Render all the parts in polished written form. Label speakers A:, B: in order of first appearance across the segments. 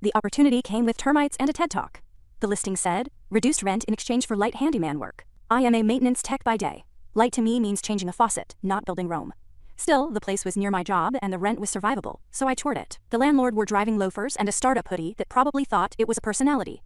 A: The opportunity came with termites and a TED Talk. The listing said, reduced rent in exchange for light handyman work. I am a maintenance tech by day. Light to me means changing a faucet, not building Rome. Still, the place was near my job and the rent was survivable, so I toured it. The landlord were driving loafers and a startup hoodie that probably thought it was a personality.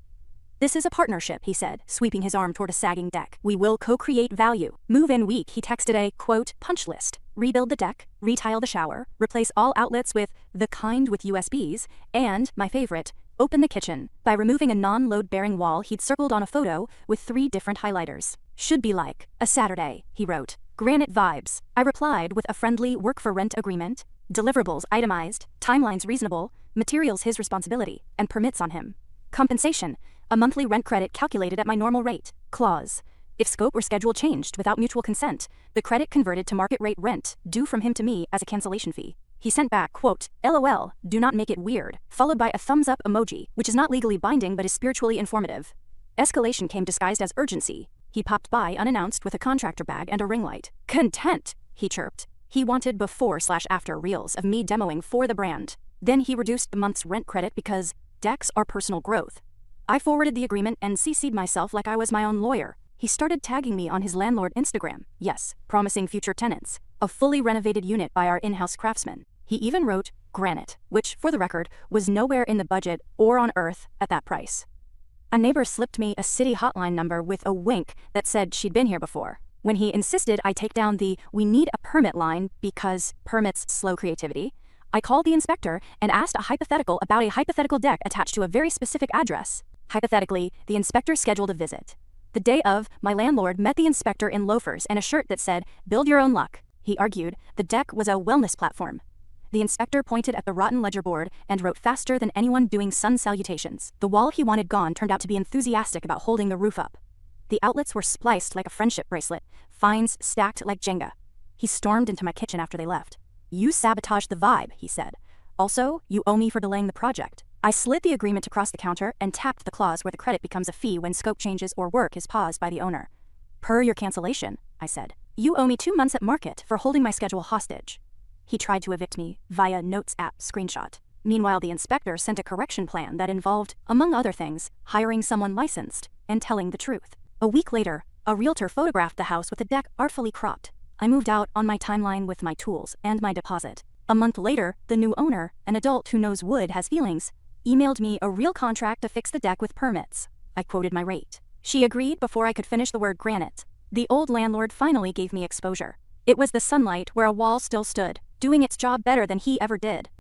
A: This is a partnership, he said, sweeping his arm toward a sagging deck. We will co-create value. Move-in week, he texted a, quote, punch list. Rebuild the deck, retile the shower, replace all outlets with the kind with USBs, and, my favorite, open the kitchen. By removing a non-load-bearing wall he'd circled on a photo with 3 different highlighters. Should be like a Saturday, he wrote. Granite vibes. I replied with a friendly work-for-rent agreement, deliverables itemized, timelines reasonable, materials his responsibility, and permits on him. Compensation. A monthly rent credit calculated at my normal rate. Clause. If scope or schedule changed without mutual consent, the credit converted to market rate rent, due from him to me as a cancellation fee. He sent back, quote, LOL, do not make it weird, followed by a thumbs up emoji, which is not legally binding but is spiritually informative. Escalation came disguised as urgency. He popped by unannounced with a contractor bag and a ring light. Content, he chirped. He wanted before/after reels of me demoing for the brand. Then he reduced the month's rent credit because decks are personal growth. I forwarded the agreement and CC'd myself like I was my own lawyer. He started tagging me on his Landlord Instagram, yes, promising future tenants, a fully renovated unit by our in-house craftsman. He even wrote Granite, which, for the record, was nowhere in the budget or on earth at that price. A neighbor slipped me a city hotline number with a wink that said she'd been here before. When he insisted I take down the "we need a permit" line because permits slow creativity, I called the inspector and asked a hypothetical about a hypothetical deck attached to a very specific address. Hypothetically, the inspector scheduled a visit. The day of, my landlord met the inspector in loafers and a shirt that said, build your own luck. He argued the deck was a wellness platform. The inspector pointed at the rotten ledger board and wrote faster than anyone doing sun salutations. The wall he wanted gone turned out to be enthusiastic about holding the roof up. The outlets were spliced like a friendship bracelet, fines stacked like Jenga. He stormed into my kitchen after they left. You sabotaged the vibe, he said. Also, you owe me for delaying the project. I slid the agreement across the counter and tapped the clause where the credit becomes a fee when scope changes or work is paused by the owner. Per your cancellation, I said. You owe me 2 months at market for holding my schedule hostage. He tried to evict me via Notes app screenshot. Meanwhile, the inspector sent a correction plan that involved, among other things, hiring someone licensed and telling the truth. A week later, a realtor photographed the house with the deck artfully cropped. I moved out on my timeline with my tools and my deposit. A month later, the new owner, an adult who knows wood has feelings, emailed me a real contract to fix the deck with permits. I quoted my rate. She agreed before I could finish the word granite. The old landlord finally gave me exposure. It was the sunlight where a wall still stood, doing its job better than he ever did.